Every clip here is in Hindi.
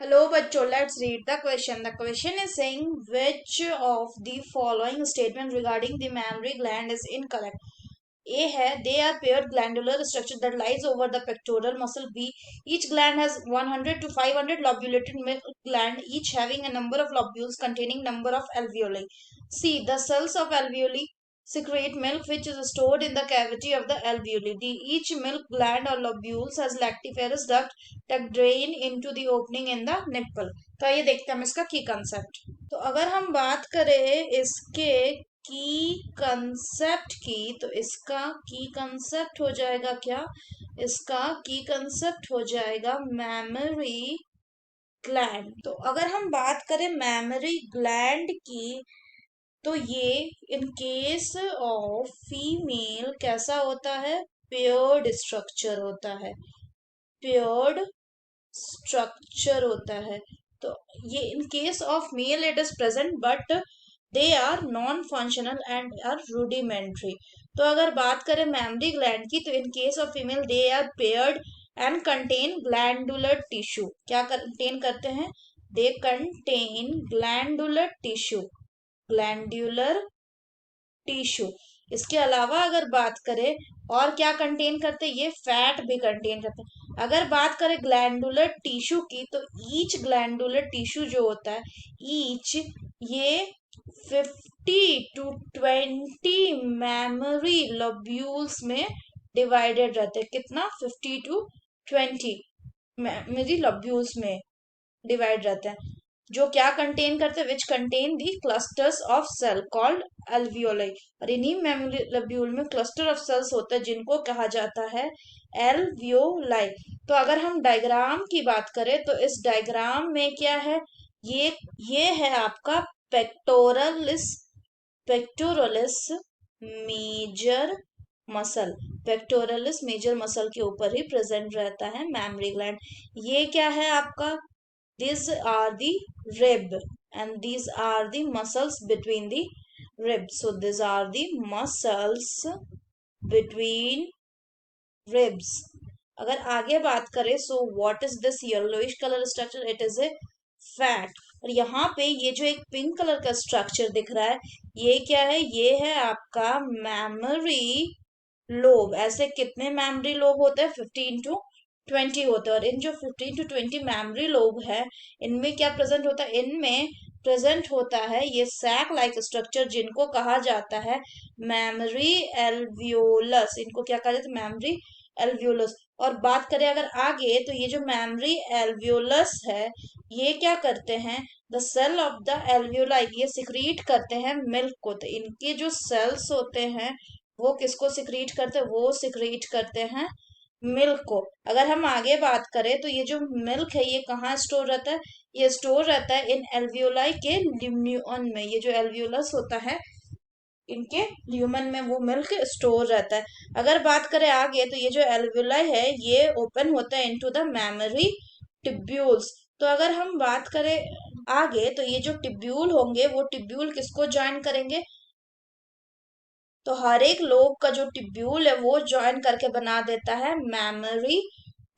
Hello, bachcho. Let's read the question. The question is saying which of the following statement regarding the mammary gland is incorrect. A है they are paired glandular structure that lies over the pectoral muscle. B, each gland has 100 to 500 lobulated milk gland, each having a number of lobules containing number of alveoli. C, the cells of alveoli secrete milk which is stored in the cavity of the alveoli. D, each milk gland or lobules has lactiferous duct that drain into the opening in the nipple. तो आइए देखते हैं हम इसका की कंसेप्ट. तो अगर हम बात करें इसके की कंसेप्ट की, तो इसका की कंसेप्ट हो जाएगा क्या? इसका की कंसेप्ट हो जाएगा मैमरी ग्लैंड. तो अगर हम बात करें मैमरी ग्लैंड की, तो ये इन केस ऑफ फीमेल कैसा होता है? पेयर्ड स्ट्रक्चर होता है. पेयर्ड स्ट्रक्चर होता है. तो ये in case of male it is present but they are non functional and are rudimentary. तो अगर बात करें मैमरी ग्लैंड की, तो in case of female they are paired and contain glandular tissue. क्या कंटेन करते हैं? They contain glandular tissue. Glandular tissue. इसके अलावा अगर बात करें और क्या कंटेन करते हैं, ये फैट भी कंटेन करते हैं. अगर बात करें ग्लैंडुलर टिश्यू की, तो ईच ग्लैंडुलर टिश्यू जो होता है, ईच ये 50 to 20 मैमरी लोब्यूल्स में डिवाइडेड रहते हैं. कितना? 50 to 20 मैमरी लोब्यूल्स में डिवाइड रहते हैं, जो क्या कंटेन करते हैं? Which contain the clusters of cell called alveoli. और इन्हीं मेमोरी लोब्यूल में क्लस्टर ऑफ सेल्स होता है जिनको कहा जाता है एल्वियोलाई. तो अगर हम डायग्राम की बात करें, तो इस डायग्राम में क्या है? ये है आपका pectoralis. Pectoralis major muscle. Pectoralis major muscle के ऊपर ही प्रेजेंट रहता है मैमरी ग्लैंड. ये क्या है आपका? These are the rib and these are the muscles between the ribs. So these are the muscles between ribs. अगर आगे बात करें, so what is this yellowish color structure? It is a fat. और यहाँ पे ये जो एक पिंक कलर का स्ट्रक्चर दिख रहा है, ये क्या है? ये है आपका मैमरी लोब. ऐसे कितने मैमरी लोब होते हैं? 15 to 20 होते हैं. और इन जो 15 to 20 मैमरी लोब है, इनमें क्या प्रेजेंट होता है? इनमें प्रेजेंट होता है ये सैक लाइक स्ट्रक्चर जिनको कहा जाता है मैमरी एल्वियोलस. इनको क्या कहा जाता है? Memory alveolus. और बात करें अगर आगे, तो ये जो मैमरी एल्वियोलस है, ये क्या करते हैं? The cell of the alveoli, ये सिक्रीट करते हैं मिल्क को. तो इनके जो सेल्स होते हैं वो किसको सिक्रीट करते हैं? वो सिक्रीट करते हैं मिल्क को. अगर हम आगे बात करें, तो ये जो मिल्क है ये कहाँ स्टोर रहता है? ये स्टोर रहता है इन एल्वियोलाई के ल्यूमन में. ये जो एल्वियोलस होता है, इनके ल्यूमन में वो मिल्क स्टोर रहता है. अगर बात करें आगे, तो ये जो एल्वियोलाई है ये ओपन होता है इनटू द मैमरी टिब्यूल्स. तो अगर हम बात करें आगे, तो ये जो टिब्यूल होंगे वो टिब्यूल किसको ज्वाइन करेंगे? तो हर एक लोब का जो टिब्यूल है वो ज्वाइन करके बना देता है मैमरी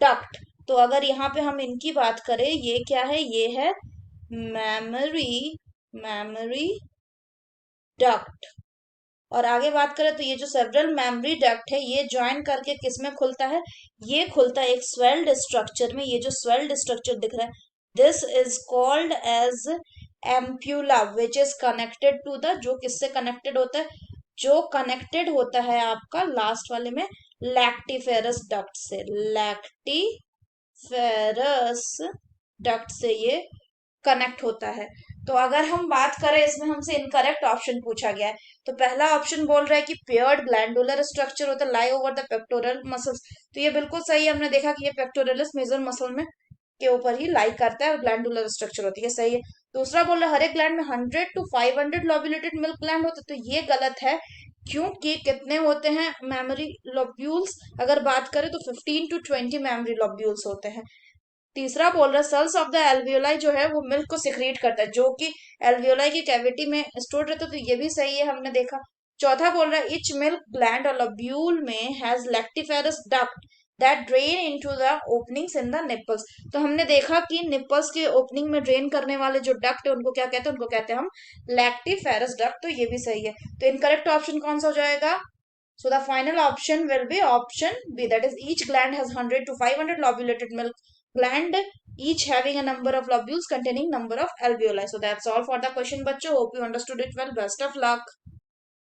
डक्ट. तो अगर यहाँ पे हम इनकी बात करें, ये क्या है? ये है मैमरी डक्ट. और आगे बात करें, तो ये जो सेवरल मैमरी डक्ट है ये ज्वाइन करके किस में खुलता है? ये खुलता है एक स्वेल्ड स्ट्रक्चर में. ये जो स्वेल्ड स्ट्रक्चर दिख रहा है, this is called as ampulla which is connected to the, जो किससे कनेक्टेड होता है? जो कनेक्टेड होता है आपका लास्ट वाले में लैक्टिफेरस डक्ट से. लैक्टिफेरस डक्ट से ये कनेक्ट होता है. तो अगर हम बात करें, इसमें हमसे इनकरेक्ट ऑप्शन पूछा गया है. तो पहला ऑप्शन बोल रहा है कि पेयर्ड ग्लैंडुलर स्ट्रक्चर होता है लाई ओवर द पेक्टोरल मसल्स. तो ये बिल्कुल सही है. हमने देखा कि ये पेक्टोरलिस मेजर मसल में के ऊपर ही लाई करता है और ग्लैंडुलर स्ट्रक्चर होती है. सही है. दूसरा बोल रहा है हर एक ग्लैंड में 100 to 500 लॉब्यूलेटेड मिल्क ग्लैंड होते. तो ये गलत है, क्योंकि कितने होते हैं मैमरी लोब्यूल्स? अगर बात करें तो 15 to 20 मैमरी लोब्यूल्स होते हैं. तीसरा बोल रहा है सेल्स ऑफ द एल्वियोलाई जो है वो मिल्क को सिक्रीट करता है, जो कि एल्वियोलाई की कैविटी में स्टोर रहता है. तो ये भी सही है, हमने देखा. चौथा बोल रहा है इच मिल्क ग्लैंड और लोब्यूल में has lactiferous duct that drain into the openings in the nipples. तो हमने देखा कि nipples के opening में drain करने वाले जो duct है उनको क्या कहते हैं, उनको कहते हैं हम lactiferous duct. तो ये भी सही है. तो incorrect option कौन सा हो जाएगा? So the final option will be option B, that is each gland has 100 to 500 lobulated milk gland, each having a number of lobules containing number of alveoli. So that's all for the question, bachcho. Hope you understood it well. Best of luck.